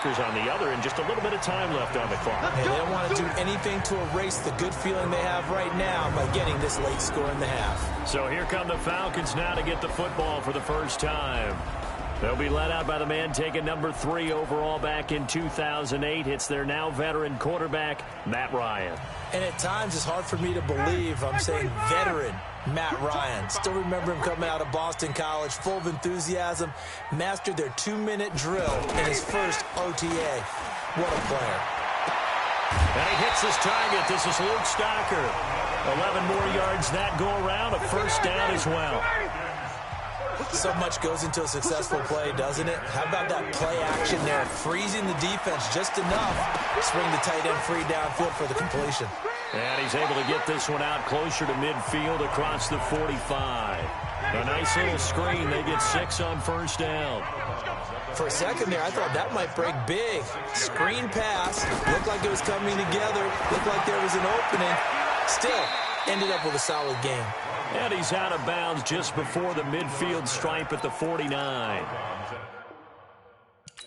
Packers on the other, and just a little bit of time left on the clock. Hey, they don't want to do anything to erase the good feeling they have right now by getting this late score in the half. So here come the Falcons now to get the football for the first time. They'll be led out by the man taking number 3 overall back in 2008. It's their now veteran quarterback, Matt Ryan. And at times it's hard for me to believe I'm saying veteran Matt Ryan. Still remember him coming out of Boston College, full of enthusiasm, mastered their 2-minute drill in his first OTA. What a player. And he hits his target. This is Luke Stocker. 11 more yards that go around, a first down as well. So much goes into a successful play, doesn't it? How about that play action there, freezing the defense just enough to swing the tight end free downfield for the completion. And he's able to get this one out closer to midfield across the 45. A nice little screen. They get 6 on first down. For a second there, I thought that might break big. Screen pass. Looked like it was coming together. Looked like there was an opening. Still, ended up with a solid game. And he's out of bounds just before the midfield stripe at the 49.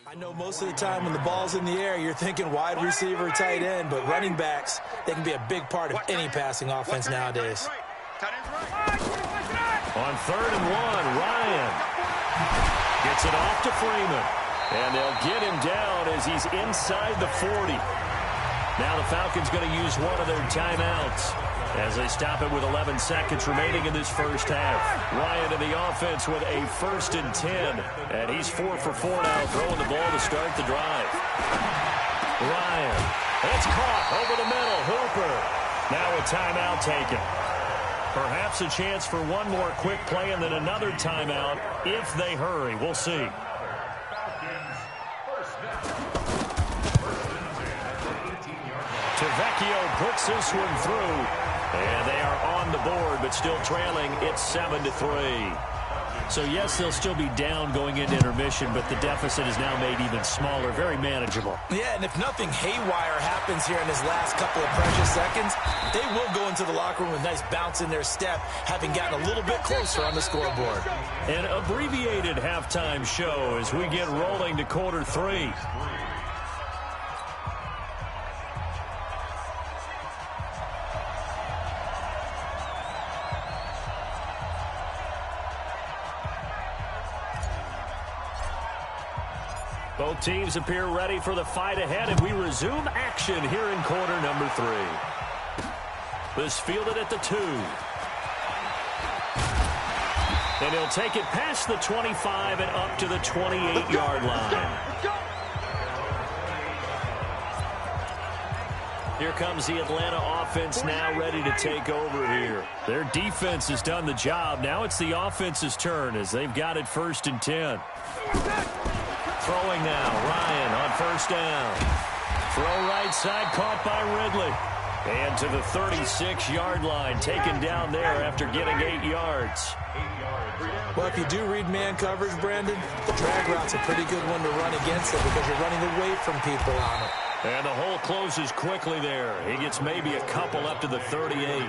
I know most of the time when the ball's in the air, you're thinking wide receiver, tight end, but running backs, they can be a big part of any passing offense nowadays. On 3rd and 1, Ryan gets it off to Freeman. And they'll get him down as he's inside the 40. Now the Falcons going to use one of their timeouts as they stop it with 11 seconds remaining in this first half. Ryan in the offense with a 1st and 10. And he's 4 for 4 now, throwing the ball to start the drive. Ryan, it's caught over the middle. Hooper. Now a timeout taken. Perhaps a chance for one more quick play and then another timeout if they hurry. We'll see. Tavecchio puts this one through. And they are on the board, but still trailing. It's 7-3. So, yes, they'll still be down going into intermission, but the deficit is now made even smaller, very manageable. Yeah, and if nothing haywire happens here in his last couple of precious seconds, they will go into the locker room with a nice bounce in their step, having gotten a little bit closer on the scoreboard. An abbreviated halftime show as we get rolling to quarter 3. Both teams appear ready for the fight ahead, and we resume action here in quarter number 3. This fielded at the 2. And he'll take it past the 25 and up to the 28-yard line. Here comes the Atlanta offense now ready to take over here. Their defense has done the job. Now it's the offense's turn as they've got it 1st and 10. Throwing now, Ryan on first down. Throw right side, caught by Ridley. And to the 36-yard line, taken down there after getting 8 yards. Well, if you do read man coverage, Brandon, the drag route's a pretty good one to run against it because you're running away from people on it. And the hole closes quickly there. He gets maybe a couple up to the 38.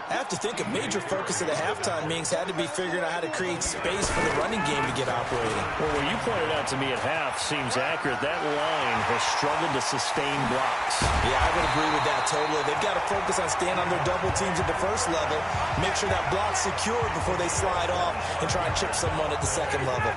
I have to think a major focus of the halftime meetings had to be figuring out how to create space for the running game to get operating. Well, what you pointed out to me at half seems accurate. That line has struggled to sustain blocks. Yeah, I would agree with that totally. They've got to focus on staying on their double teams at the first level, make sure that block's secured before they slide off and try and chip someone at the second level.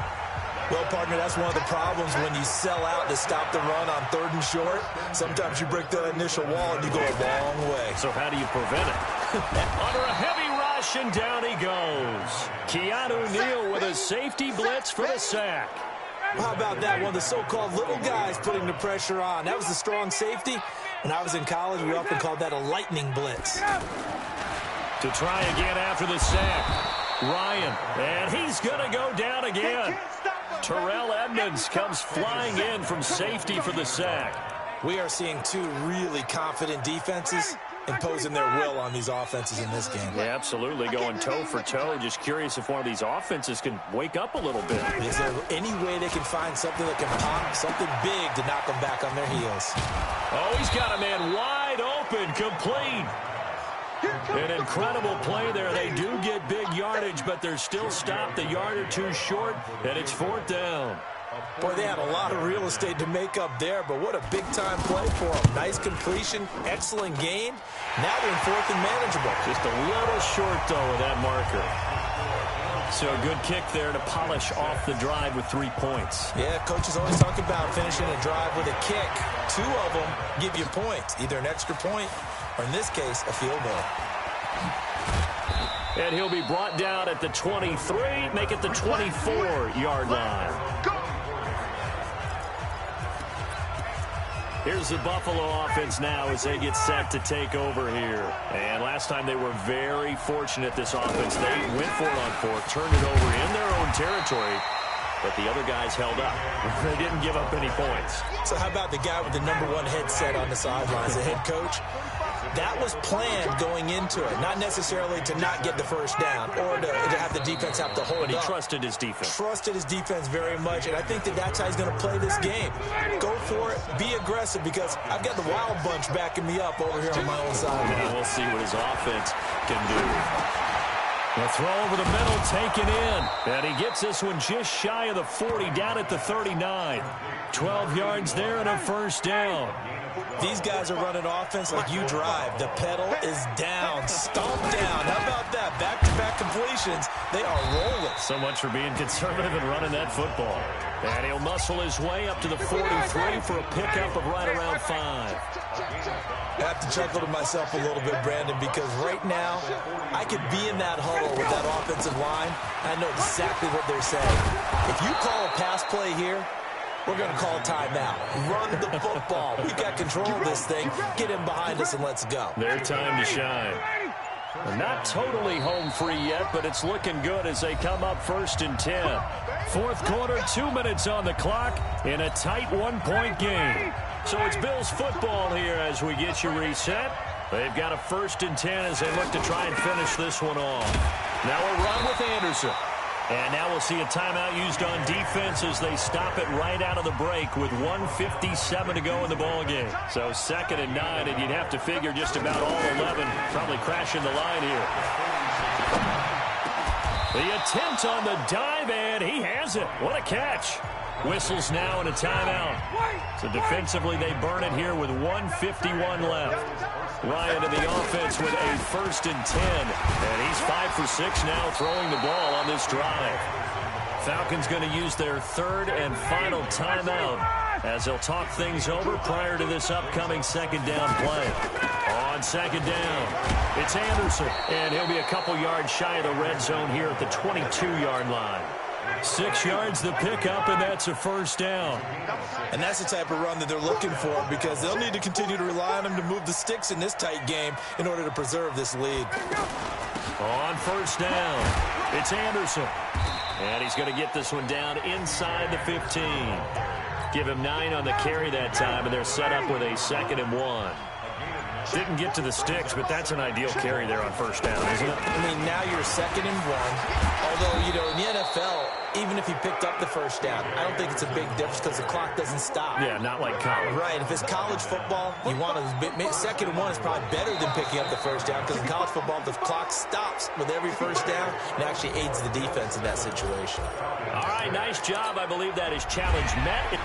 Well, partner, that's one of the problems when you sell out to stop the run on 3rd and short. Sometimes you break that initial wall and you go a long way. So how do you prevent it? Under a heavy rush, and down he goes. Keanu Neal with a safety blitz for the sack. How about that? One of the so-called little guys putting the pressure on. That was the strong safety. When I was in college, we often called that a lightning blitz. To try again after the sack. Ryan, and he's going to go down again. Terrell Edmonds comes flying in from safety for the sack. We are seeing two really confident defenses imposing their will on these offenses in this game. Yeah, absolutely, going toe for toe. Just curious if one of these offenses can wake up a little bit. Is there any way they can find something that can pop, something big to knock them back on their heels? Oh, he's got a man wide open, complete. An incredible play there. They do get big yardage, but they're still stopped a yard or two short, and it's 4th down. Boy, they had a lot of real estate to make up there, but what a big-time play for them. Nice completion, excellent gain. Now they're in fourth and manageable. Just a little short, though, with that marker. So a good kick there to polish off the drive with 3 points. Yeah, coaches always talk about finishing a drive with a kick. 2 of them give you points, either an extra point or, in this case, a field goal. And he'll be brought down at the 23, make it the 24-yard line. Here's the Buffalo offense now as they get set to take over here. And last time they were very fortunate, this offense. They went for it on 4th, turned it over in their own territory, but the other guys held up. They didn't give up any points. So how about the guy with the #1 headset on the sidelines, the head coach? That was planned going into it, not necessarily to not get the first down or to have the defense have to hold up. But he trusted his defense. Trusted his defense very much, and I think that's how he's going to play this game. Go for it, be aggressive, because I've got the wild bunch backing me up over here on my own side. Yeah, we'll see what his offense can do. The throw over the middle, taken in. And he gets this one just shy of the 40, down at the 39. 12 yards there and a first down. These guys are running offense like you drive. The pedal is down, stomp down. How about that? Back-to-back completions. They are rolling. So much for being conservative and running that football. And he'll muscle his way up to the 43 for a pickup of right around 5. I have to chuckle to myself a little bit, Brandon, because right now I could be in that huddle with that offensive line. I know exactly what they're saying. If you call a pass play here, we're going to call a timeout. Run the football. We got control of this thing. Get him behind us and let's go. Their time to shine. Not totally home free yet, but it's looking good as they come up 1st and 10. 4th quarter, 2 minutes on the clock in a tight 1-point game. So it's Bills football here as we get you reset. They've got a 1st and 10 as they look to try and finish this one off. Now a run with Anderson. And now we'll see a timeout used on defense as they stop it right out of the break with 1:57 to go in the ballgame. So 2nd and 9, and you'd have to figure just about all 11 probably crashing the line here. The attempt on the dive, and he has it. What a catch. Whistles now and a timeout. So defensively, they burn it here with 1:51 left. Ryan to the offense with a 1st and 10. And he's 5 for 6 now throwing the ball on this drive. Falcons going to use their 3rd and final timeout as they'll talk things over prior to this upcoming 2nd down play. On 2nd down, it's Anderson. And he'll be a couple yards shy of the red zone here at the 22-yard line. 6 yards the pickup, and that's a 1st down. And that's the type of run that they're looking for, because they'll need to continue to rely on him to move the sticks in this tight game in order to preserve this lead. On 1st down, it's Anderson. And he's going to get this one down inside the 15. Give him 9 on the carry that time, and they're set up with a 2nd and 1. Didn't get to the sticks, but that's an ideal carry there on 1st down, isn't it? I mean, now you're 2nd and 1. Although, you know, in the NFL, even if he picked up the 1st down, I don't think it's a big difference because the clock doesn't stop. Yeah, not like college. Right. If it's college football, you want to 2nd and 1 is probably better than picking up the 1st down, because in college football, the clock stops with every 1st down and actually aids the defense in that situation. All right, nice job. I believe that is challenge met.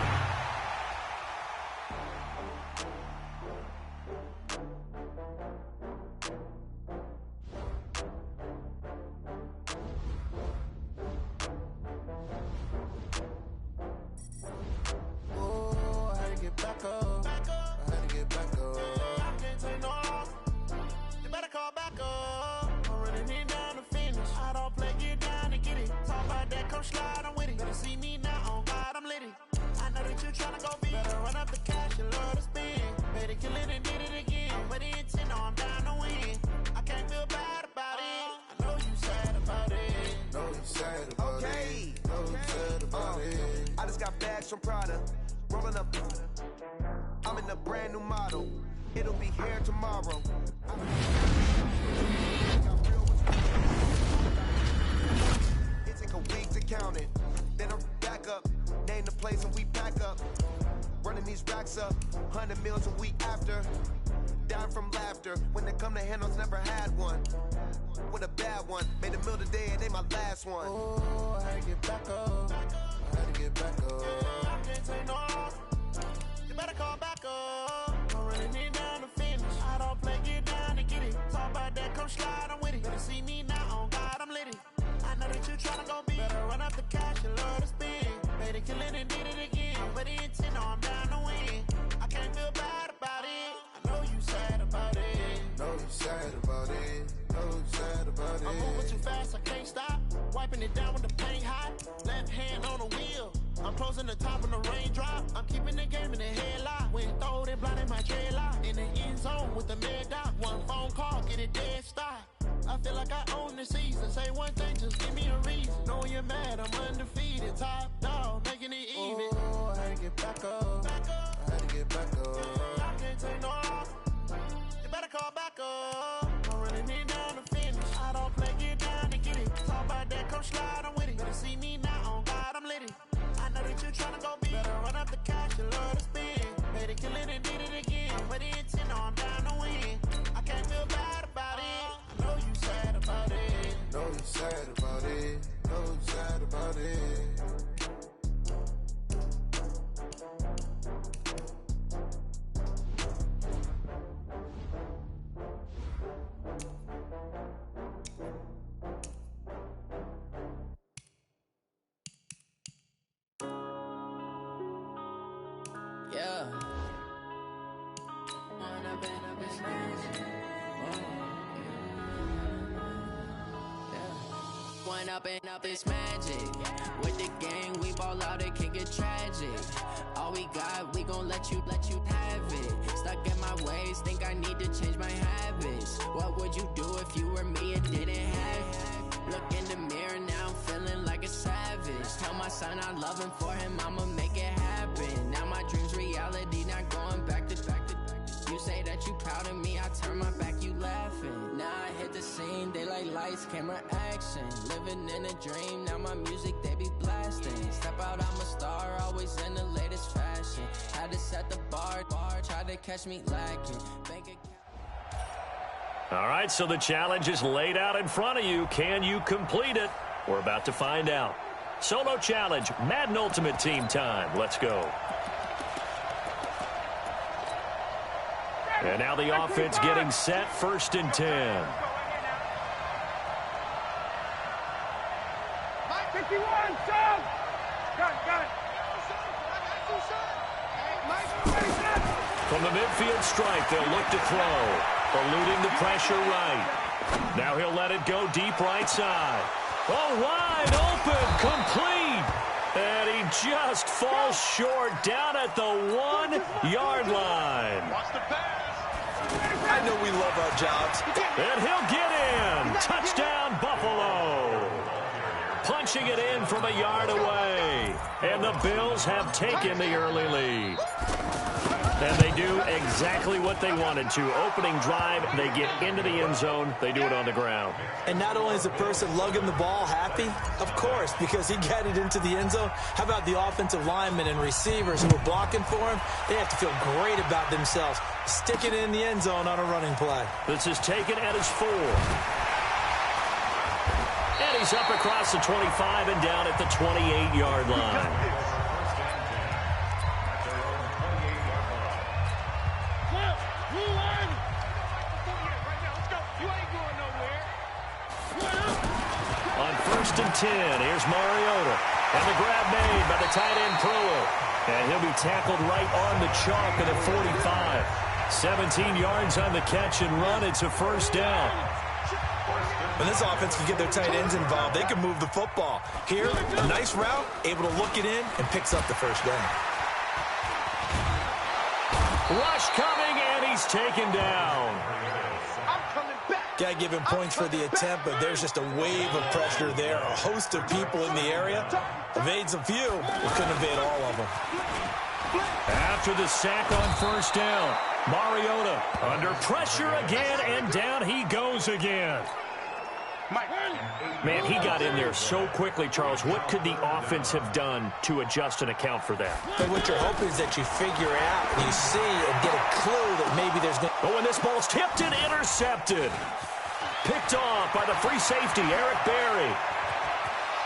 to get back up. I can't take no loss. You better call back up. I'm running it down to finish. I don't play, get down to get it. Talk about that, come slide, I'm with it. Better see me now, on God, I'm lit it. I know that you tryna go big. Better run up the cash, you love to spend. Made it, kill it, and did it again. But the intent, no, I'm down to win. I can't feel bad about it. I know you sad about it. Know you sad about it. Know you sad about it. I'm moving too fast, I can't stop. Wiping it down with the paint hot. Left hand on the wheel. I'm closing the top of the raindrop. I'm keeping the game in the headlock. When throwed and blinded my dreadlock. In the end zone with the mad dot. One phone call, get it dead stop. I feel like I own the season. Say one thing, just give me a reason. Knowing you're mad, I'm undefeated. Top dog, making it even. Oh, I had to get back up. I had to get back up. I can't take no loss. You better call back up. I'm running it down to finish. I don't play, get down to get it. Talk about that, come slide, I'm with it. Better see me now, on God, I'm lit it. I know that you tryna go big. Better run up the cash, you love to spend. Made it, kill it, and did it again. But the intent, no, I'm down to win. I can't feel bad about it. I know you sad about it. Know you sad about it. Know you sad about it. Yeah. One up and up is magic. With the gang, we ball out, it can get tragic. All we got, we gon' let you have it. Stuck in my ways, think I need to change my habits. What would you do if you were me and didn't have it? Look in the mirror, now I'm feeling like a savage. Tell my son I love him, for him I'ma make it happen. Now my dream's reality, not going back to. You say that you proud of me, I turn my back, you laughing. Now I hit the scene, they like lights, camera, action. Living in a dream, now my music, they be blasting. Step out, I'm a star, always in the latest fashion. Had to set the bar, try to catch me lacking. All right, so the challenge is laid out in front of you. Can you complete it? We're about to find out. Solo challenge, Madden Ultimate Team time. Let's go. And now the offense getting set, 1st and 10. Mike 51, son! Got it. From the midfield stripe, they'll look to throw. Eluding the pressure right. Now he'll let it go deep right side. Oh, wide open, complete. And he just falls short down at the 1-yard line. Watch the pass. I know we love our jobs. And he'll get in. Touchdown, Buffalo. Punching it in from a yard away. And the Bills have taken the early lead. And they do exactly what they wanted to. Opening drive, they get into the end zone. They do it on the ground. And not only is the person lugging the ball happy, of course, because he got it into the end zone. How about the offensive linemen and receivers who are blocking for him? They have to feel great about themselves, sticking it in the end zone on a running play. This is taken at his 4. And he's up across the 25 and down at the 28-yard line. On 1st and 10, here's Mariota. And the grab made by the tight end Pruitt. And he'll be tackled right on the chalk at the 45. 17 yards on the catch and run. It's a 1st down. When this offense can get their tight ends involved, they can move the football. Here, a nice route, able to look it in, and picks up the 1st down. Rush coming, and he's taken down. Got to give him points for the attempt, but there's just a wave of pressure there. A host of people in the area. Evades a few, but couldn't evade all of them. After the sack on 1st down, Mariota under pressure again, and down he goes again. Man, he got in there so quickly, Charles. What could the offense have done to adjust and account for that? But what you're hoping is that you figure out, and you see and get a clue that maybe there's no... Oh, and this ball's tipped and intercepted. Picked off by the free safety, Eric Berry.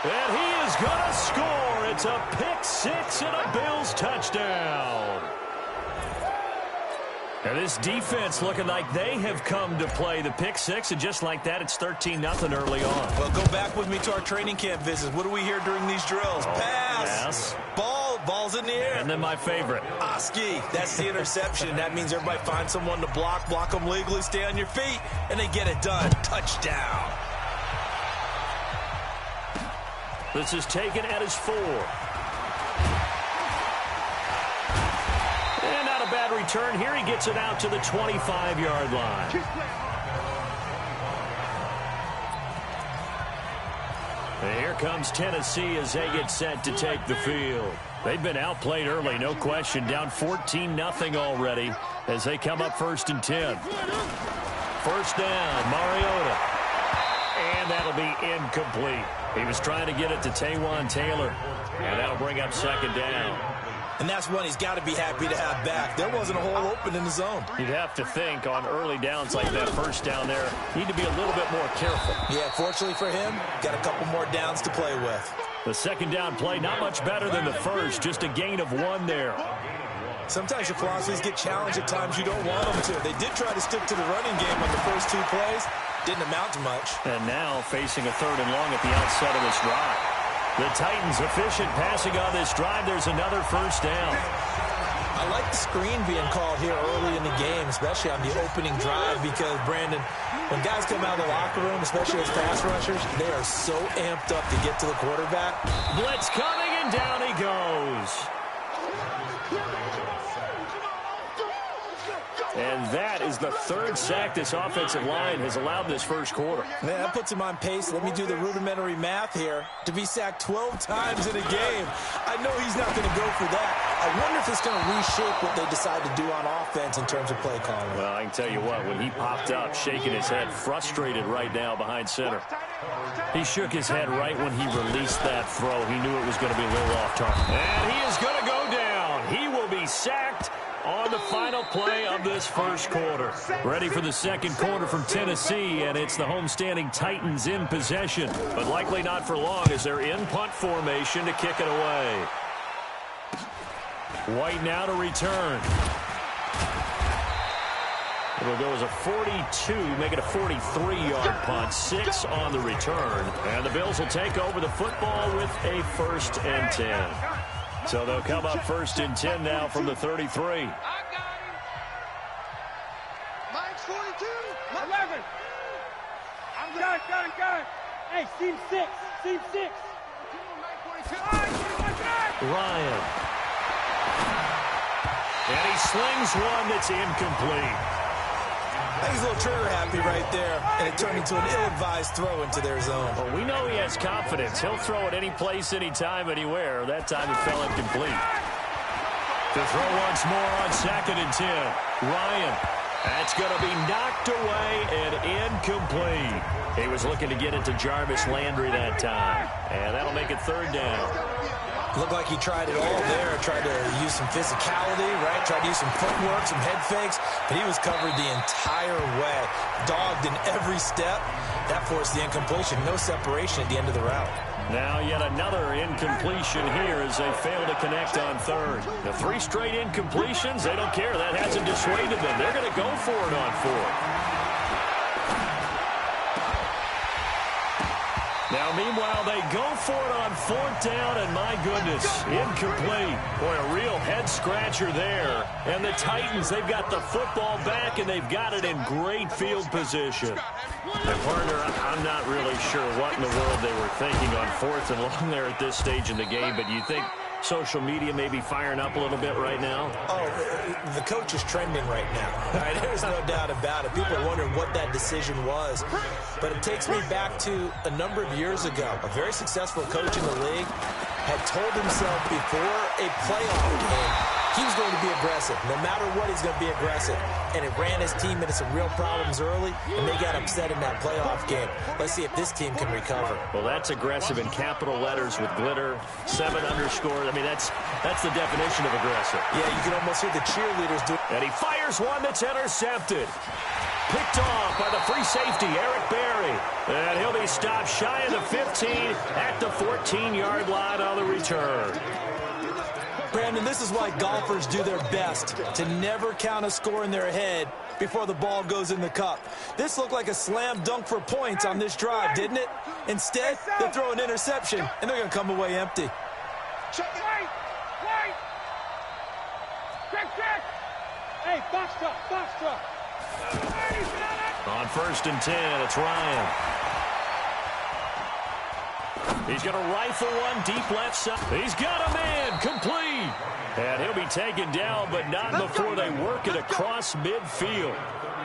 And he is going to score. It's a pick six and a Bills touchdown. And this defense looking like they have come to play the pick six, and just like that, it's 13-0 early on. Well, go back with me to our training camp visits. What do we hear during these drills? Pass. Yes. Ball's in the air. And then my favorite. Oski, that's the interception. That means everybody finds someone to block them legally, stay on your feet, and they get it done. Touchdown. This is taken at his 4. And not a bad return here. He gets it out to the 25-yard line. And here comes Tennessee as they get set to take the field. They've been outplayed early, no question. Down 14-0 already as they come up 1st and 10. First down, Mariota. And that'll be incomplete. He was trying to get it to Taywan Taylor. And that'll bring up 2nd down. And that's one he's got to be happy to have back. There wasn't a hole open in the zone. You'd have to think on early downs like that first down there, need to be a little bit more careful. Yeah, fortunately for him, got a couple more downs to play with. The 2nd down play, not much better than the first, just a gain of 1 there. Sometimes your philosophies get challenged at times you don't want them to. They did try to stick to the running game on the first 2 plays. Didn't amount to much. And now facing a 3rd and long at the outset of this drive. The Titans efficient passing on this drive. There's another first down. I like the screen being called here early in the game, especially on the opening drive, because, Brandon, when guys come out of the locker room, especially as pass rushers, they are so amped up to get to the quarterback. Blitz coming, and down he goes. And that is the 3rd sack this offensive line has allowed this first quarter. Man, that puts him on pace. Let me do the rudimentary math here. To be sacked 12 times in a game, I know he's not going to go for that. I wonder if it's going to reshape what they decide to do on offense in terms of play calling. Well, I can tell you what, when he popped up, shaking his head, frustrated right now behind center. He shook his head right when he released that throw. He knew it was going to be a little off target. And he is going to go down. He will be sacked on the final play of this first quarter. Ready for the 2nd quarter from Tennessee, and it's the homestanding Titans in possession, but likely not for long as they're in punt formation to kick it away. White now to return. It'll go as a 42, make it a 43-yard punt, 6 on the return, and the Bills will take over the football with a 1st and 10. So they'll come up 1st and 10 now from the 33. I got him. Mine's 42. 11. I'm got it. Hey, seam 6. Ryan. And he slings one that's incomplete. I think he's a little trigger happy right there, and it turned into an ill-advised throw into their zone. Well, we know he has confidence. He'll throw it any place, anytime, anywhere. That time it fell incomplete. To throw once more on 2nd and 10. Ryan. That's going to be knocked away and incomplete. He was looking to get it to Jarvis Landry that time. And that'll make it 3rd down. Looked like he tried it all there, tried to use some physicality, right? Tried to use some footwork, some head fakes, but he was covered the entire way. Dogged in every step. That forced the incompletion. No separation at the end of the route. Now yet another incompletion here as they fail to connect on 3rd. The 3 straight incompletions, they don't care. That hasn't dissuaded them. They're going to go for it on 4th. Now, meanwhile, they go for it on 4th down, and my goodness, incomplete. Boy, a real head-scratcher there. And the Titans, they've got the football back, and they've got it in great field position. And, partner, I'm not really sure what in the world they were thinking on 4th and long there at this stage in the game, but you think social media may be firing up a little bit right now? Oh, the coach is trending right now. Right? There's no doubt about it. People are wondering what that decision was. But it takes me back to a number of years ago. A very successful coach in the league had told himself before a playoff game he was going to be aggressive. No matter what, he's going to be aggressive. And it ran his team into some real problems early, and they got upset in that playoff game. Let's see if this team can recover. Well, that's aggressive in capital letters with glitter, 7 underscore. I mean, that's the definition of aggressive. Yeah, you can almost hear the cheerleaders do it. And he fires one that's intercepted. Picked off by the free safety, Eric Berry. And he'll be stopped shy of the 15 at the 14-yard line on the return. Brandon, this is why golfers do their best to never count a score in their head before the ball goes in the cup. This looked like a slam dunk for points on this drive, didn't it? Instead, they throw an interception, and they're going to come away empty. Check it. Wait. Check. Hey, box truck. On 1st and 10, it's Ryan. He's going to rifle one deep left side. He's got a man, complete. And he'll be taken down, but not before they work it across midfield.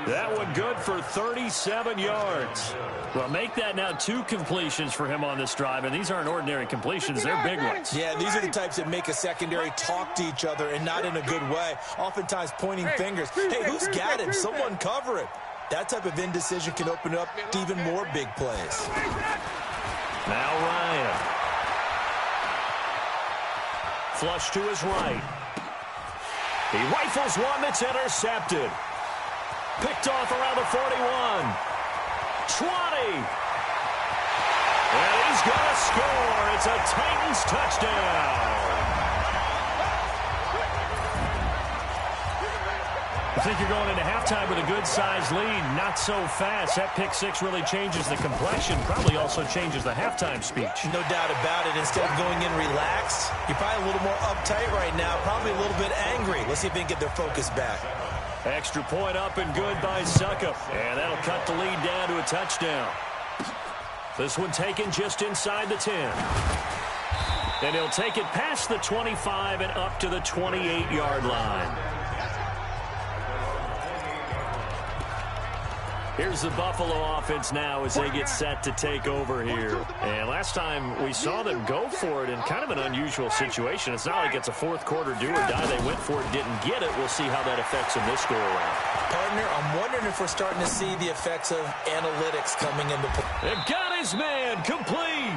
That one good for 37 yards. Well, make that now 2 completions for him on this drive, and these aren't ordinary completions. They're big ones. Yeah, these are the types that make a secondary talk to each other, and not in a good way. Oftentimes pointing fingers. Hey, who's got him? Someone cover it. That type of indecision can open up to even more big plays. Now Ryan. Flush to his right. He rifles one that's intercepted. Picked off around the 41. 20. And he's going to score. It's a Titans touchdown. I think you're going into halftime with a good-sized lead. Not so fast. That pick six really changes the complexion. Probably also changes the halftime speech. No doubt about it. Instead of going in relaxed, you're probably a little more uptight right now. Probably a little bit angry. Let's see if they can get their focus back. Extra point up and good by Succop. And that'll cut the lead down to a touchdown. This one taken just inside the 10. And he'll take it past the 25 and up to the 28-yard line. Here's the Buffalo offense now as they get set to take over here. And last time we saw them go for it in kind of an unusual situation. It's not like it's a fourth quarter do or die. They went for it, didn't get it. We'll see how that affects them this go-around. Partner, I'm wondering if we're starting to see the effects of analytics coming into play. They've got his man complete.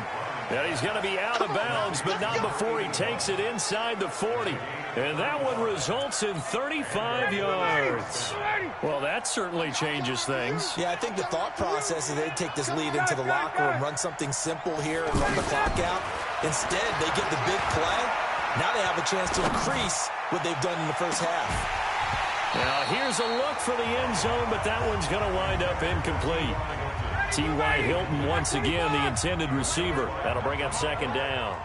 And he's going to be out of bounds, but not before he takes it inside the 40. And that one results in 35 yards. Well, that certainly changes things. Yeah, I think the thought process is they'd take this lead into the locker room, run something simple here, and run the clock out. Instead, they get the big play. Now they have a chance to increase what they've done in the first half. Now, here's a look for the end zone, but that one's going to wind up incomplete. T.Y. Hilton once again the intended receiver. That'll bring up second down.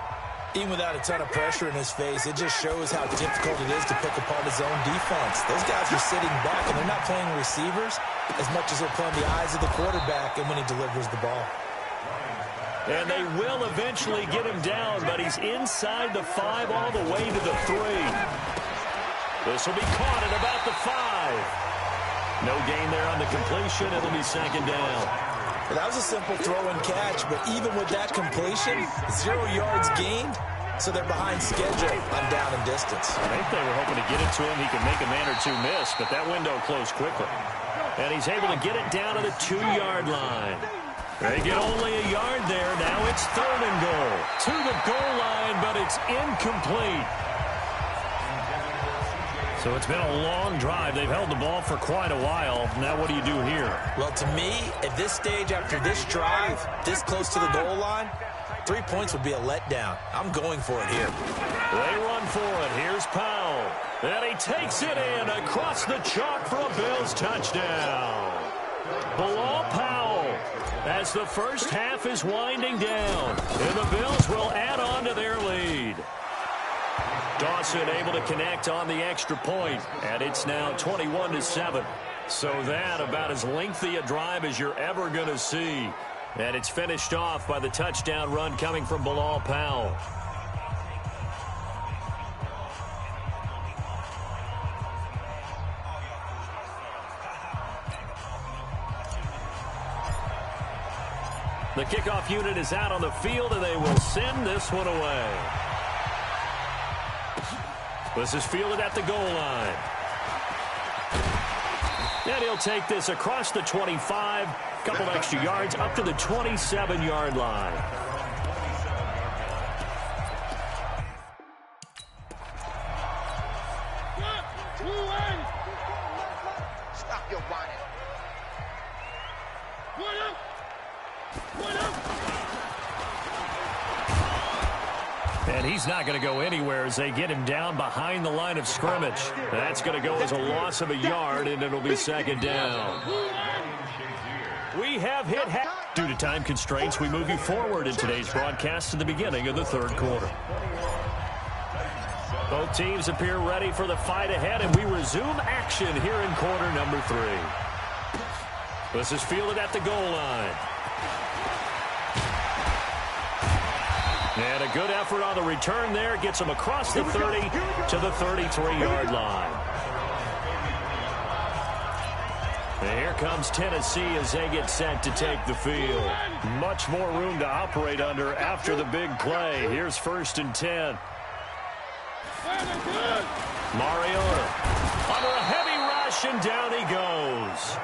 Even without a ton of pressure in his face, it just shows how difficult it is to pick apart his own defense. Those guys are sitting back, and they're not playing receivers as much as they're playing the eyes of the quarterback and when he delivers the ball. And they will eventually get him down, but he's inside the 5 all the way to the 3. This will be caught at about the 5. No gain there on the completion. It'll be second down. That was a simple throw and catch, but even with that completion, 0 yards gained, so they're behind schedule on down and distance. I think they were hoping to get it to him. He could make a man or two miss, but that window closed quickly. And he's able to get it down to the 2-yard line. They get only a yard there. Now it's 3rd and goal. To the goal line, but it's incomplete. So it's been a long drive. They've held the ball for quite a while. Now what do you do here? Well, to me, at this stage, after this drive, this close to the goal line, 3 points would be a letdown. I'm going for it here. They run for it. Here's Powell. And he takes it in across the chalk for a Bills touchdown. Bilal Powell as the first half is winding down. And the Bills will add on to their lead. Dawson able to connect on the extra point, and it's now 21-7. So that about as lengthy a drive as you're ever going to see. And it's finished off by the touchdown run coming from Bilal Powell. The kickoff unit is out on the field, and they will send this one away. This is fielded at the goal line. And he'll take this across the 25, couple of extra yards, up to the 27-yard line. Stop your whining. And he's not going to go anywhere as they get him down behind the line of scrimmage. That's going to go as a loss of a yard, and it'll be second down. We have hit half. Due to time constraints, we move you forward in today's broadcast to the beginning of the third quarter. Both teams appear ready for the fight ahead, and we resume action here in quarter number 3. This is fielded at the goal line. And a good effort on the return there. Gets him across the 30 to the 33-yard line. And here comes Tennessee as they get set to take the field. Much more room to operate under after the big play. Here's 1st and 10. Mariota under a heavy rush, and down he goes.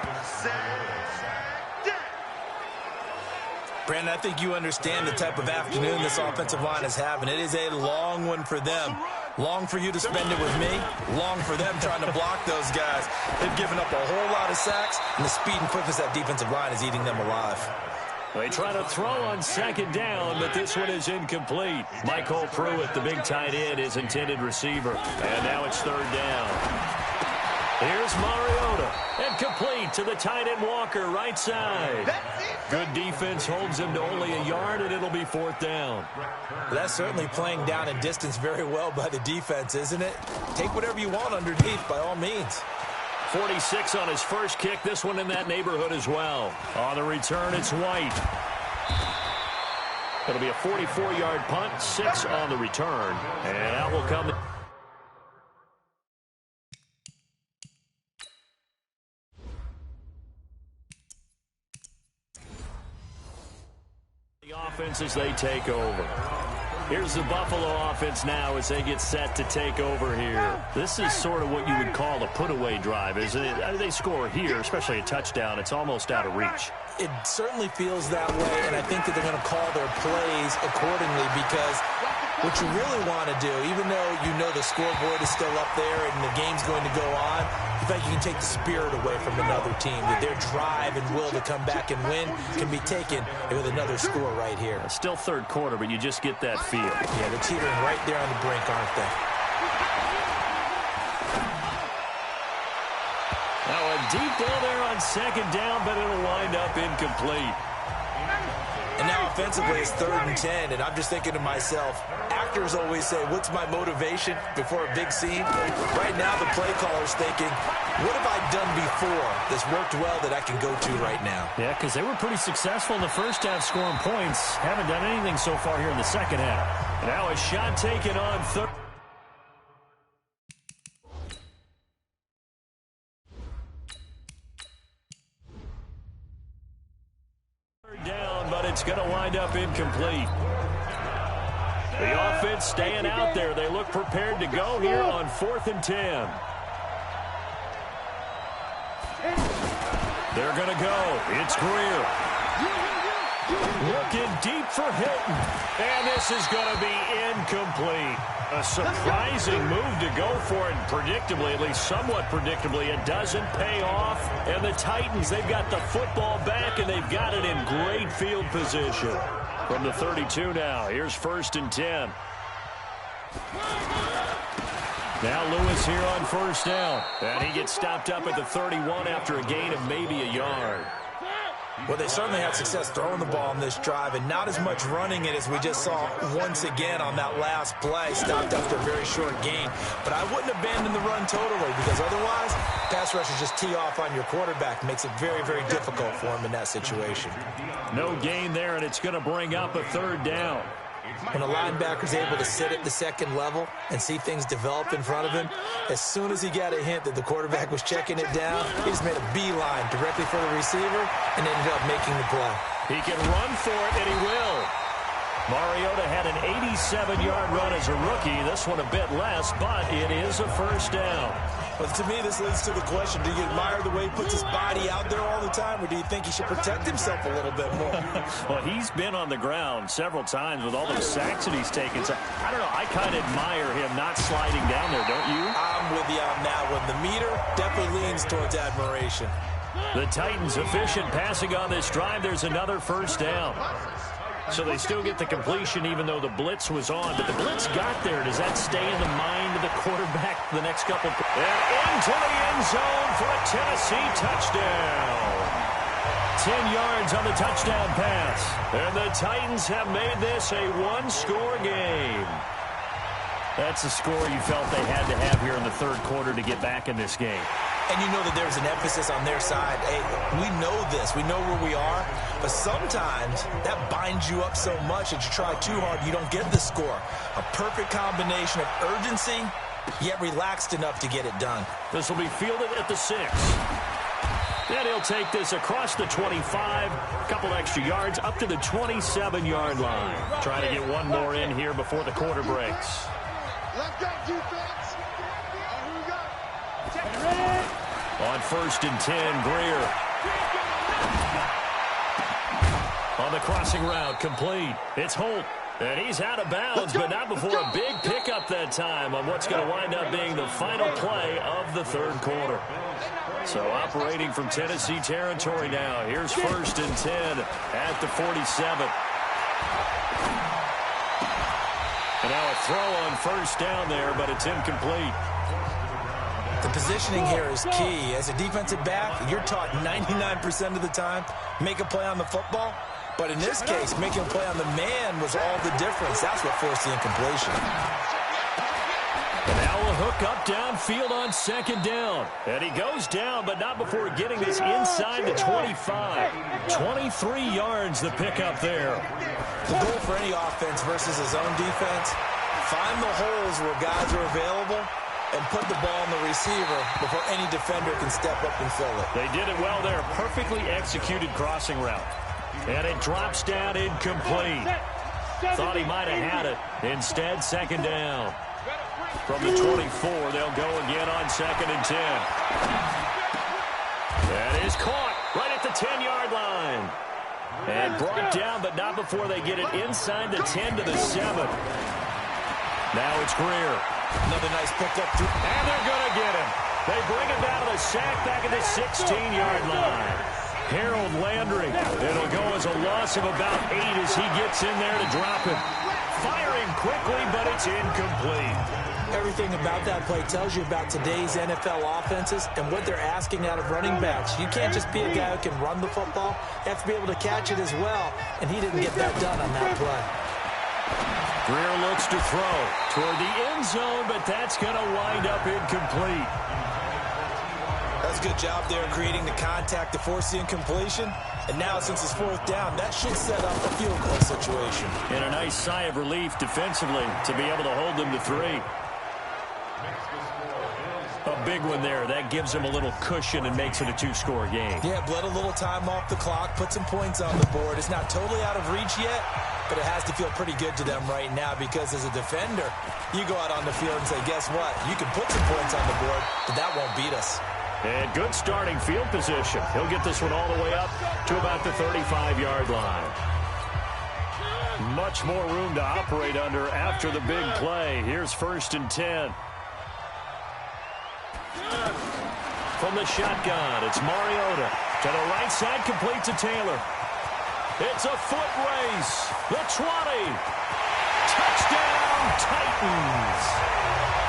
Brandon, I think you understand the type of afternoon this offensive line is having. It is a long one for them. Long for you to spend it with me. Long for them trying to block those guys. They've given up a whole lot of sacks, and the speed and quickness of that defensive line is eating them alive. They try to throw on second down, but this one is incomplete. Michael Pruitt, the big tight end, is intended receiver. And now it's third down. Here's Mariota, and complete to the tight end Walker, right side. Good defense holds him to only a yard, and it'll be 4th down. That's certainly playing down in distance very well by the defense, isn't it? Take whatever you want underneath, by all means. 46 on his first kick, this one in that neighborhood as well. On the return, it's White. It'll be a 44-yard punt, 6 on the return, and out will come. Offense as they take over. Here's the Buffalo offense now as they get set to take over here. This is sort of what you would call a put-away drive, isn't it? They score here, especially a touchdown. It's almost out of reach. It certainly feels that way, and I think that they're going to call their plays accordingly, because what you really want to do, even though you know the scoreboard is still up there and the game's going to go on, you think you can take the spirit away from another team, that their drive and will to come back and win can be taken with another score right here. Still third quarter, but you just get that feel. Yeah, they're teetering right there on the brink, aren't they? Now a deep ball there on second down, but it'll wind up incomplete. And now offensively it's 3rd and 10, and I'm just thinking to myself, actors always say, what's my motivation before a big scene? Right now the play caller's thinking, what have I done before that's worked well that I can go to right now? Yeah, because they were pretty successful in the first half scoring points. Haven't done anything so far here in the second half. Now a shot taken on third. Down, but it's going to wind up incomplete. The offense staying out there. They look prepared to go here on 4th and 10. They're going to go. It's Greer. Looking deep for Hilton. And this is going to be incomplete. A surprising move to go for it. Predictably, at least somewhat predictably, it doesn't pay off. And the Titans, they've got the football back, and they've got it in great field position. From the 32 now, here's 1st and 10. Now Lewis here on 1st down. And he gets stopped up at the 31 after a gain of maybe a yard. Well, they certainly had success throwing the ball in this drive, and not as much running it as we just saw once again on that last play, stopped after a very short gain. But I wouldn't abandon the run totally, because otherwise, pass rushers just tee off on your quarterback. Makes it very, very difficult for him in that situation. No gain there, and it's going to bring up a 3rd down. When a linebacker's able to sit at the second level and see things develop in front of him, as soon as he got a hint that the quarterback was checking it down, he just made a beeline directly for the receiver and ended up making the play. He can run for it, and he will. Mariota had an 87-yard run as a rookie. This one a bit less, but it is a 1st down. But to me, this leads to the question, do you admire the way he puts his body out there all the time, or do you think he should protect himself a little bit more? Well, he's been on the ground several times with all those sacks that he's taken. So, I don't know, I kind of admire him not sliding down there, don't you? I'm with you on that one. The meter definitely leans towards admiration. The Titans efficient passing on this drive. There's another first down. So they still get the completion even though the blitz was on. But the blitz got there. Does that stay in the mind of the quarterback the next couple? And into the end zone for a Tennessee touchdown. 10 yards on the touchdown pass. And the Titans have made this a one-score game. That's the score you felt they had to have here in the third quarter to get back in this game. And you know that there's an emphasis on their side. Hey, we know this. We know where we are. But sometimes that binds you up so much that you try too hard, you don't get the score. A perfect combination of urgency, yet relaxed enough to get it done. This will be fielded at the 6. Then he'll take this across the 25, a couple extra yards, up to the 27-yard line. Trying to get one more in here before the quarter breaks. Left up defense. Here we go. On 1st and 10, Greer. On the crossing route, complete. It's Holt. And he's out of bounds, but not before a big pickup that time on what's going to wind up being the final play of the third quarter. So operating from Tennessee territory now. Here's 1st and 10 at the 47. And now a throw on first down there, but it's incomplete. The positioning here is key. As a defensive back, you're taught 99% of the time, make a play on the football. But in this case, making a play on the man was all the difference. That's what forced the incompletion. And now a hook up downfield on 2nd down. And he goes down, but not before getting this inside the 25. 23 yards the pickup there. The goal for any offense versus his own defense, find the holes where guys are available and put the ball in the receiver before any defender can step up and fill it. They did it well there. Perfectly executed crossing route. And it drops down incomplete. Thought he might have had it. Instead, 2nd down. From the 24, they'll go again on 2nd and 10. That is caught right at the 10-yard line. And brought down, but not before they get it inside the 10 to the 7. Now it's Greer. Another nice pickup. And they're going to get him. They bring him down to the sack back at the 16-yard line. Harold Landry. It'll go as a loss of about 8 as he gets in there to drop him. Firing quickly, but it's incomplete. Everything about that play tells you about today's NFL offenses and what they're asking out of running backs. You can't just be a guy who can run the football. You have to be able to catch it as well, and he didn't get that done on that play. Greer looks to throw toward the end zone, but that's going to wind up incomplete. That's a good job there creating the contact to force the incompletion. And now, since it's 4th down, that should set up a field goal situation. And a nice sigh of relief defensively to be able to hold them to 3. A big one there. That gives them a little cushion and makes it a 2-score game. Yeah, bled a little time off the clock, put some points on the board. It's not totally out of reach yet, but it has to feel pretty good to them right now because as a defender, you go out on the field and say, guess what? You can put some points on the board, but that won't beat us. And good starting field position. He'll get this one all the way up to about the 35-yard line. Much more room to operate under after the big play. Here's 1st and 10. From the shotgun, it's Mariota. To the right side, complete to Taylor. It's a foot race. The 20. Touchdown, Titans.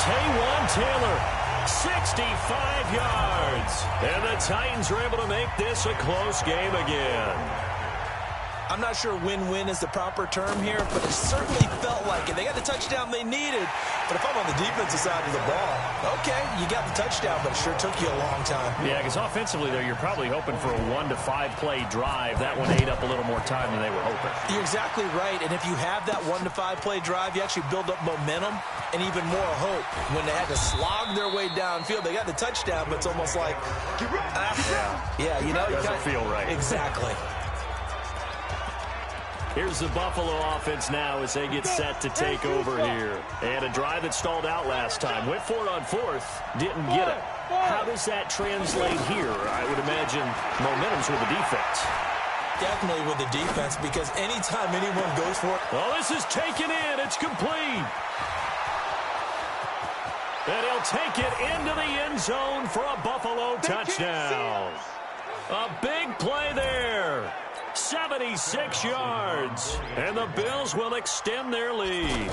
Taywan Taylor, 65 yards. And the Titans are able to make this a close game again. I'm not sure win-win is the proper term here, but it certainly felt like it. They got the touchdown they needed, but if I'm on the defensive side of the ball, okay, you got the touchdown, but it sure took you a long time. Yeah, because offensively, though, you're probably hoping for a 1 to 5 play drive. That one ate up a little more time than they were hoping. You're exactly right, and if you have that 1 to 5 play drive, you actually build up momentum and even more hope. When they had to slog their way downfield, they got the touchdown, but it's almost like, yeah, you know. It doesn't feel right. Exactly. Here's the Buffalo offense now as they get set to take over here. And a drive that stalled out last time. Went for it on 4th. Didn't get it. How does that translate here? I would imagine momentum's with the defense. Definitely with the defense, because anytime anyone goes for it. Oh, this is taken in. It's complete. And he'll take it into the end zone for a Buffalo touchdown. A big play there. 76 yards. And the Bills will extend their lead.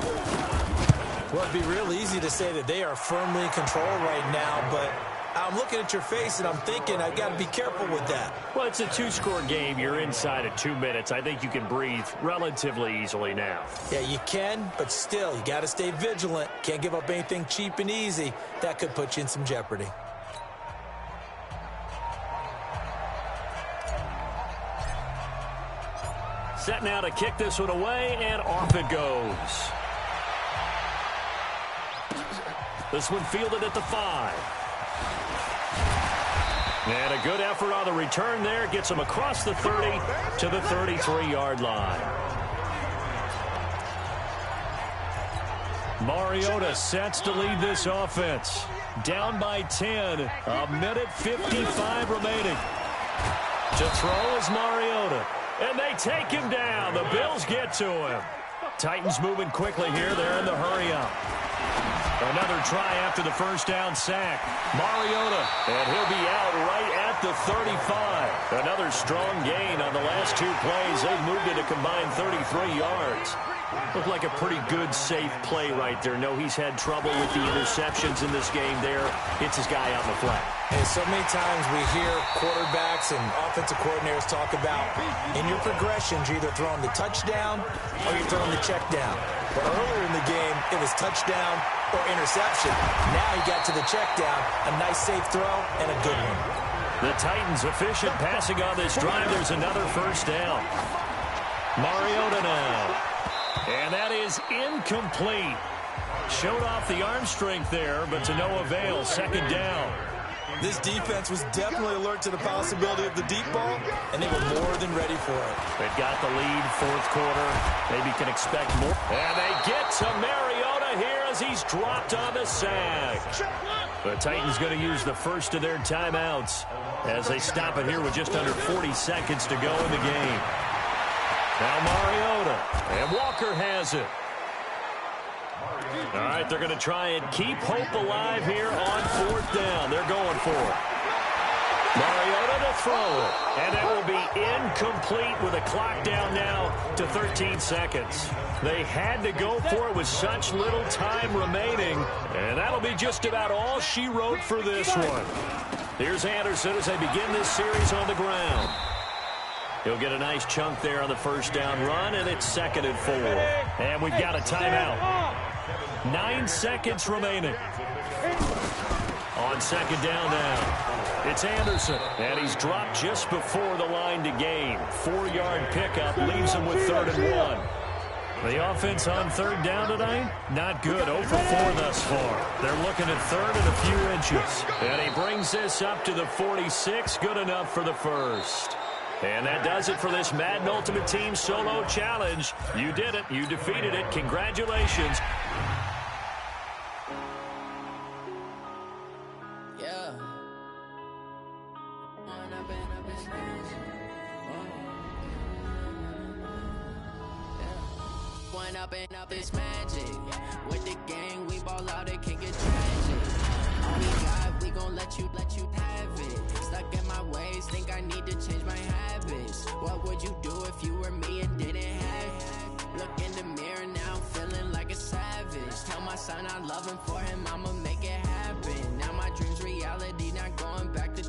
Well, it'd be real easy to say that they are firmly in control right now, but I'm looking at your face and I'm thinking I've got to be careful with that. Well, it's a two-score game. You're inside of 2 minutes. I think you can breathe relatively easily now. Yeah, you can, but still, you got to stay vigilant. Can't give up anything cheap and easy. That could put you in some jeopardy. Set now to kick this one away, and off it goes. This one fielded at the 5. And a good effort on the return there. Gets him across the 30 to the 33-yard line. Mariota sets to lead this offense. Down by 10. A minute 55 remaining. To throw is Mariota. And they take him down. The Bills get to him. Titans moving quickly here. They're in the hurry-up. Another try after the first down sack. Mariota, and he'll be out right at the 35. Another strong gain on the last 2 plays. They've moved it a combined 33 yards. Looked like a pretty good, safe play right there. No, he's had trouble with the interceptions in this game there. It's his guy out in the flat. And so many times we hear quarterbacks and offensive coordinators talk about in your progressions, you're either throwing the touchdown or you're throwing the check down. But earlier in the game, it was touchdown or interception. Now he got to the check down, a nice safe throw, and a good one. The Titans efficient passing on this drive. There's another first down. Mariota now. And that is incomplete. Showed off the arm strength there, but to no avail. Second down. This defense was definitely alert to the possibility of the deep ball, and they were more than ready for it. They've got the lead, fourth quarter. Maybe can expect more. And they get to Mariota here as he's dropped on the sack. The Titans going to use the first of their timeouts as they stop it here with just under 40 seconds to go in the game. Now Mariota, and Walker has it. All right, they're going to try and keep hope alive here on fourth down. They're going for it. Mariota to throw it. And that will be incomplete with a clock down now to 13 seconds. They had to go for it with such little time remaining. And that'll be just about all she wrote for this one. Here's Anderson as they begin this series on the ground. He'll get a nice chunk there on the first down run, and it's 2nd and 4. And we've got a timeout. 9 seconds remaining. On second down now, it's Anderson. And he's dropped just before the line to gain. 4-yard pickup leaves him with 3rd and 1. The offense on third down tonight, not good. 0 for 4 thus far. They're looking at 3rd and a few inches. And he brings this up to the 46. Good enough for the first. And that does it for this Madden Ultimate Team Solo Challenge. You did it. You defeated it. Congratulations. Yeah. One up and up is magic. With the gang, we ball out, it can get tragic. All we got, we gon' let you have it. Stuck in my ways, think I need to change my habits. What would you do if you were me and didn't have it? Look in the mirror now, I'm feeling like a savage. Tell my son I love him, for him I'ma make it happen. Now my dream's reality, not going back to.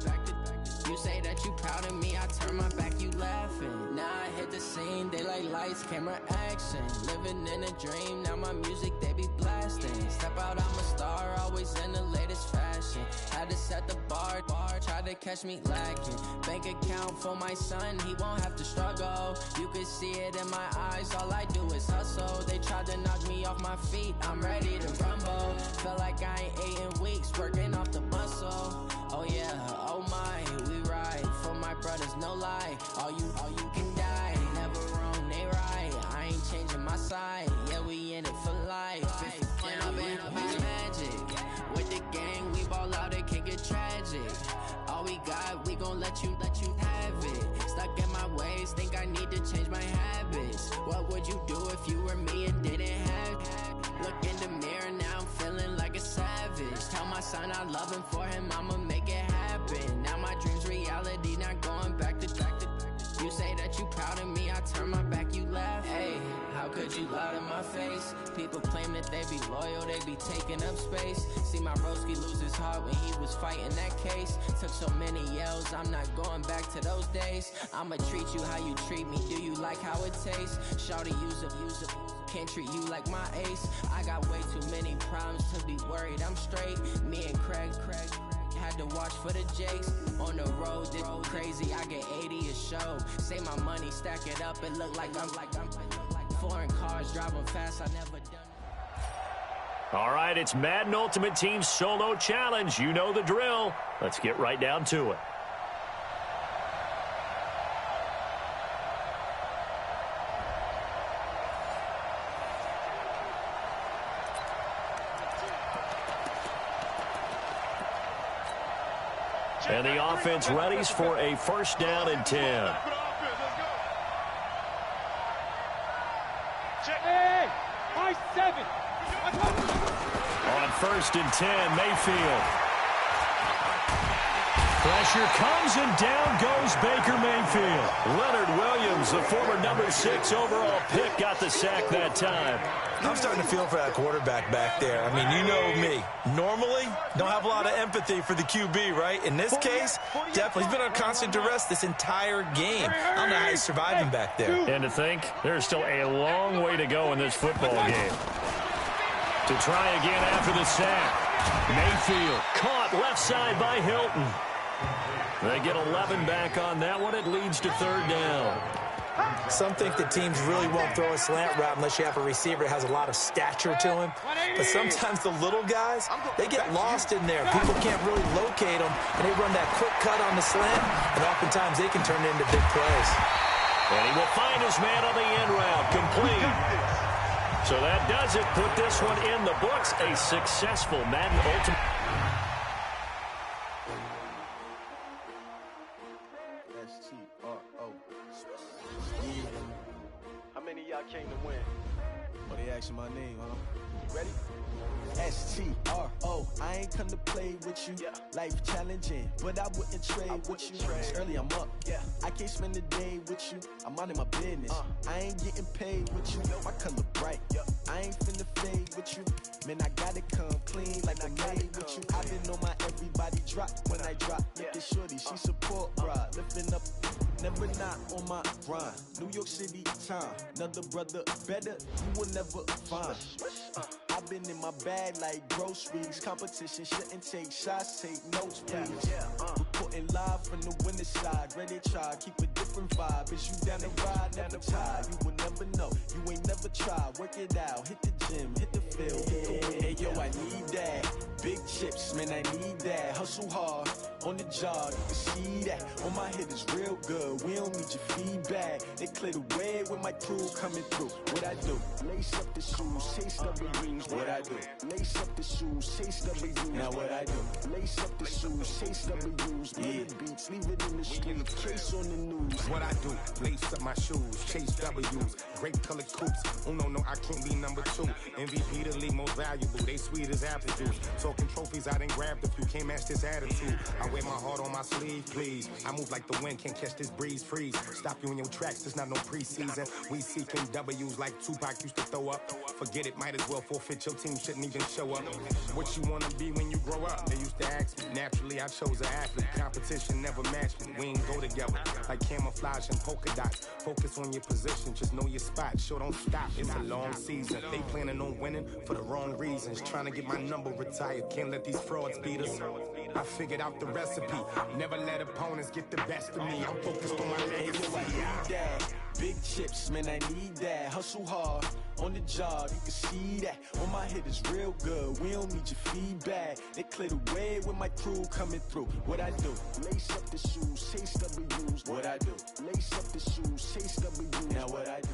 You say that you proud of me, I turn my back, you laughing. Now I hit the scene, they like lights, camera, action. Living in a dream, now my music, they be blasting. Step out, I'm a star, always in the latest fashion. Had to set the bar, try to catch me lacking. Bank account for my son, he won't have to struggle. You can see it in my eyes, all I do is hustle. They tried to knock me off my feet, I'm ready to rumble. Felt like I ain't ate in weeks, working off the muscle. Oh yeah, oh my, we ride for my brothers, no lie. All you can die, never wrong, they right. I ain't changing my side, yeah, we in it for life. When up and up is magic. With the gang, we ball out, it can get tragic. All we got, we gon' let you have it. Stuck in my ways, think I need to change my habits. What would you do if you were me and didn't have it? Look in the mirror, now I'm feeling like a savage. Tell my son I love him, for him I'ma make it happen. Now my dream's reality, not going turn my back, you laugh. Hey, how could you lie to my face? People claim that they be loyal, they be taking up space. See my broski lose his heart when he was fighting that case. Took so many yells, I'm not going back to those days. I'ma treat you how you treat me, do you like how it tastes? Shawty, use up, can't treat you like my ace. I got way too many problems to be worried, I'm straight. Me and Craig had to watch for the Jakes. On the road, this crazy, I get 80 a show. Say my money, stack it up, it look like I'm foreign cars, driving fast, I never done. All right, it's Madden Ultimate Team Solo Challenge. You know the drill. Let's get right down to it. And the offense readies for a first down and 10. Hey, my 7. On first and 10, Mayfield. Pressure comes and down goes Baker Mayfield. Leonard Williams, the former number 6 overall pick, got the sack that time. I'm starting to feel for that quarterback back there. I mean, you know me. Normally, don't have a lot of empathy for the QB, right? In this case, definitely. He's been on constant duress this entire game. I don't know how he's surviving back there. And to think, there's still a long way to go in this football game. To try again after the sack. Mayfield caught left side by Hilton. They get 11 back on that one. It leads to third down. Some think that teams really won't throw a slant route unless you have a receiver that has a lot of stature to him. But sometimes the little guys, they get lost in there. People can't really locate them, and they run that quick cut on the slant, and oftentimes they can turn it into big plays. And he will find his man on the end route, complete. So that does it. Put this one in the books. A successful Madden Ultimate. How many of y'all came to win? Oh, they asking my name, huh? Ready? S-T-R-O. I ain't come to play with you. Life challenging, but I wouldn't trade with you. It's early, I'm up. I can't spend the day with you. I'm out in my business. I ain't getting paid with you. My color bright. I ain't finna fade with you. Man, I gotta come clean like I made with you. I didn't know my everybody drop when I drop. Look at shorty, she support, bruh. Lifting up, never not on my grind. New York City time. Another brother better, you will never find. I've been in my bag like groceries. Competition shouldn't take shots, take notes, please. Reporting live from the winning side. Ready to try, keep a different vibe. Is you down the ride, never tired. You will never know, you ain't never tried. Work it out, hit the gym, hit the field, hit the win. Hey yo, I need that. Big chips, man, I need that. Hustle hard, on the job, you can see that. On my hit is real good, we don't need your feedback. They clear the way with my crew coming through. What I do? Lace up the shoes, chase W's. What I do? Lace up the shoes, chase W's. Now what I do? Lace up the shoes, chase W's. Yeah, beats, leave it in the street, case on the news. What I do? Lace up my shoes, chase W's. Great colored coops. Oh no, I can't be number 2. MVP the league most valuable. They sweet as apple juice. Talking trophies, I done grabbed a few. Can't match this attitude. I wear my heart on my sleeve, please. I move like the wind, can't catch this breeze, freeze. Stop you in your tracks, there's not no preseason. We seeking W's like Tupac used to throw up. Forget it, might as well forfeit. Your team shouldn't even show up. What you wanna be when you grow up? They used to ask me. Naturally, I chose an athlete. Competition never matched me. We ain't go together like camouflage and polka dots. Focus on your position, just know your spot. Sure, don't stop. It's a long season. They planning on winning for the wrong reasons. Trying to get my number retired. Can't let these frauds beat us. I figured out the recipe. Never let opponents get the best of me. I'm focused on my legacy. I need that. Big chips, man, I need that. Hustle hard, on the job, you can see that. On my hit is real good, we don't need your feedback. They clear the way with my crew coming through. What I do? Lace up the shoes, chase W's. What I do? Lace up the shoes, chase W's. Now what I do?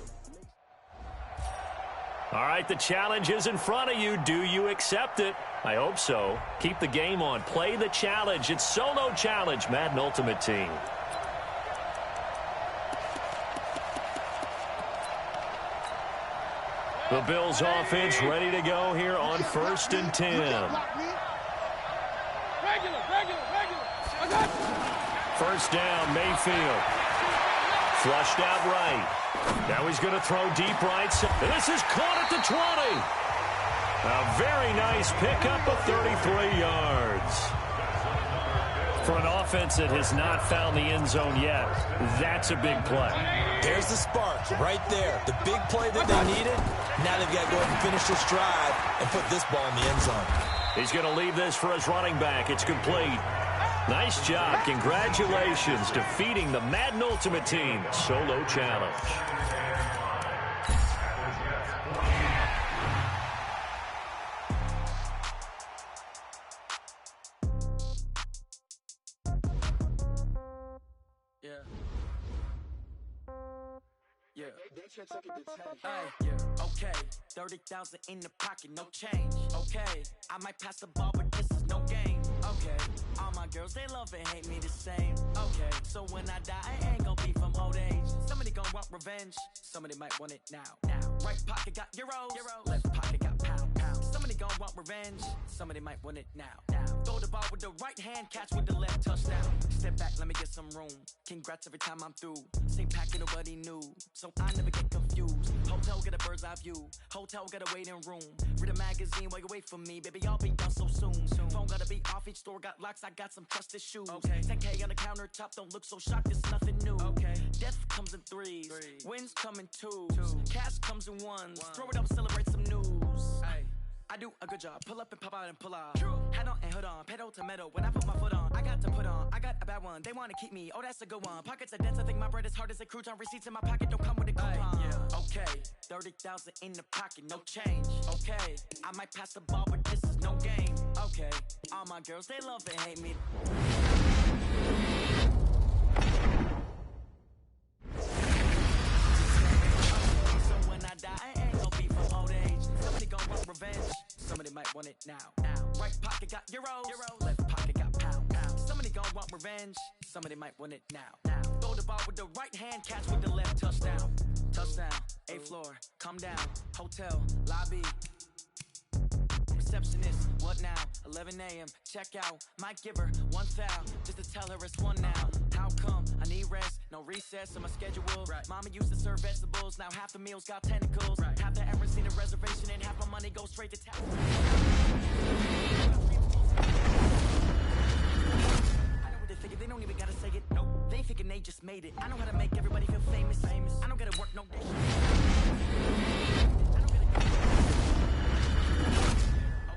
All right, the challenge is in front of you. Do you accept it? I hope so. Keep the game on. Play the challenge. It's Solo Challenge, Madden Ultimate Team. The Bills offense ready to go here on first and 10. First down, Mayfield. Flushed out right. Now he's going to throw deep right. This is caught at the 20. A very nice pickup of 33 yards. For an offense that has not found the end zone yet, that's a big play. There's the spark right there. The big play that they needed. Now they've got to go ahead and finish this drive and put this ball in the end zone. He's going to leave this for his running back. It's complete. Nice job. Congratulations, defeating the Madden Ultimate Team solo challenge. Okay, 30,000 in the pocket, no change. Okay, I might pass the ball, but this is no game. Okay, all my girls, they love and hate me the same. Okay, so when I die, I ain't gonna be from old age. Somebody gonna want revenge, somebody might want it now. Right pocket got euros, left pocket got pound. Somebody gonna want revenge, somebody might want it now. Throw the ball with the right hand, catch with the left, touchdown. Step back, let me get some room. Congrats every time I'm through. Same packet, nobody knew, so I never get confused. Hotel get a bird's eye view. Hotel got a waiting room. Read a magazine while you wait for me, baby. I'll be done so soon. Phone gotta be off. Each store got locks. I got some trusted shoes. 10K on the countertop. Don't look so shocked. It's nothing new. Death comes in threes. Wins come in twos. Cash comes in ones. Throw it up, celebrate some news. I do a good job. Pull up and pop out and pull out. Head on and hood on. Pedal to metal. When I put my foot on, I got to put on. I got a bad one. They want to keep me. Oh, that's a good one. Pockets are dense. I think my bread is hard as a crouton. Receipts in my pocket don't come with a coupon. Okay, 30,000 in the pocket, no change. Okay, I might pass the ball, but this is no game. Okay, all my girls, they love and hate me. So when I die, I ain't gonna be from old age. Somebody gonna want revenge. Somebody might want it now. Right pocket got euros. Left pocket got pound. Somebody gonna want revenge. Somebody might want it now. Throw the ball with the right hand, catch with the left, touchdown. Touchdown, 8th floor, come down. Hotel, lobby. Receptionist, what now? 11 a.m., check out. Might give her one foul, just to tell her it's one now. How come? I need rest, no recess on my schedule. Mama used to serve vegetables, now half the meals got tentacles. Half the Emirates need a reservation and half my money goes straight to tax. I know what they figure, they don't even gotta say it. Nope, they thinking they just made it. I know how to make everybody feel famous. I don't gotta work no day.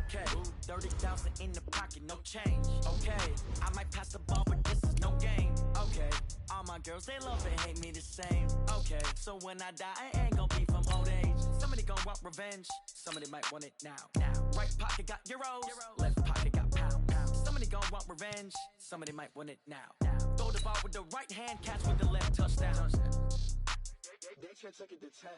Okay, 30,000 in the pocket, no change. Okay, I might pass the ball, but this is no game. Okay, all my girls, they love and hate me the same. Okay, so when I die, I ain't gonna be from old age. Somebody gonna want revenge, somebody might want it now. Right pocket got euros, left pocket got pound. Somebody gonna want revenge, somebody might want it now. Throw the ball with the right hand, catch with the left, touchdown. They can't take it to 10.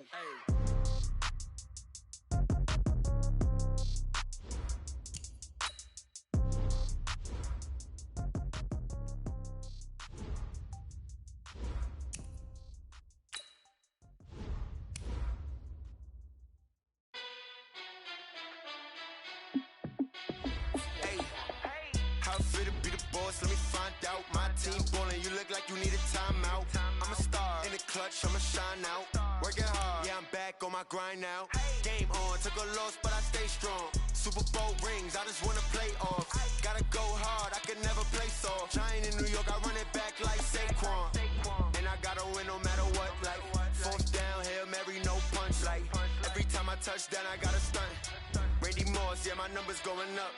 Let me find out. My team ballin', you look like you need a timeout. I'm a star in the clutch, I'ma shine out. Working hard, yeah, I'm back on my grind now. Game on, took a loss, but I stay strong. Super Bowl rings, I just wanna play off. Gotta go hard, I can never play soft. Giant in New York, I run it back like Saquon. And I gotta win no matter what, like 4th down, Hail Mary, no punch. Like every time I touch down, I gotta stunt. Randy Moss, yeah, my numbers going up.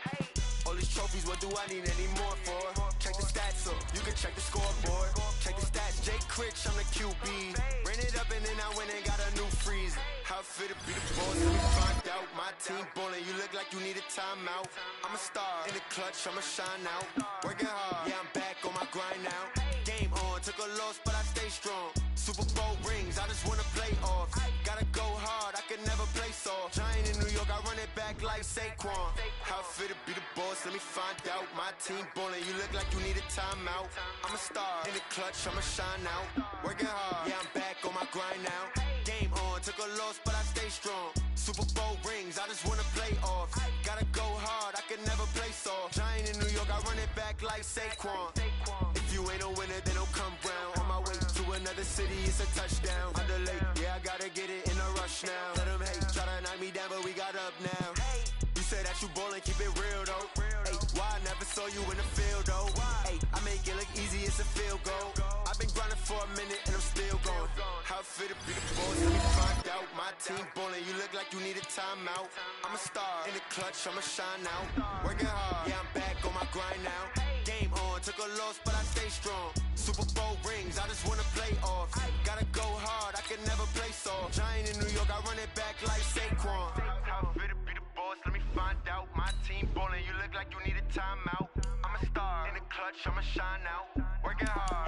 All these trophies, what do I need any more for? Check the stats up, you can check the scoreboard. Check the stats, Jay Critch, I'm the QB. Ran it up and then I went and got a new freeze. How fit to be the boss, let me find out. My team ballin', you look like you need a timeout. I'm a star in the clutch, I'ma shine out. Working hard, yeah, I'm back on my grind now. Game on, took a loss, but I stay strong. Super Bowl rings, I just wanna play off. Gotta go hard, I can never play soft. Giant in New York, I run it back like Saquon. How fit to be the boss, let me find out. My team ballin', you look like you need a timeout. I'm a star in the clutch, I'ma shine out. Working hard, yeah, I'm back on my grind now. Game on, took a loss, but I stay strong. Super Bowl rings, I just wanna play off. Gotta go hard, I can never play soft. Giant in New York, I run it back like Saquon. If you ain't a winner, then don't come round. On my way to another city, it's a touchdown. Underlay, yeah, I gotta get it in a rush now. Let them hate, try to knock me down, but we got up now. You said that you ballin', keep it real though. Ay, why I never saw you in the field though? Ay, I make it look easy, it's a field goal. I've been grinding for a minute and I'm still going. How fit to be the boss, let me find out. My team ballin', you look like you need a timeout. I'm a star in the clutch, I'ma shine out. Working hard, yeah, I'm back on my grind now. Game on, took a loss, but I stay strong. Super Bowl rings, I just wanna play off. Gotta go hard, I can never play soft. Giant in New York, I run it back like Saquon. How fit to be the boss, let me find out. My team ballin', you look like you need a timeout. I'm a star in the clutch, I'ma shine out. Working hard.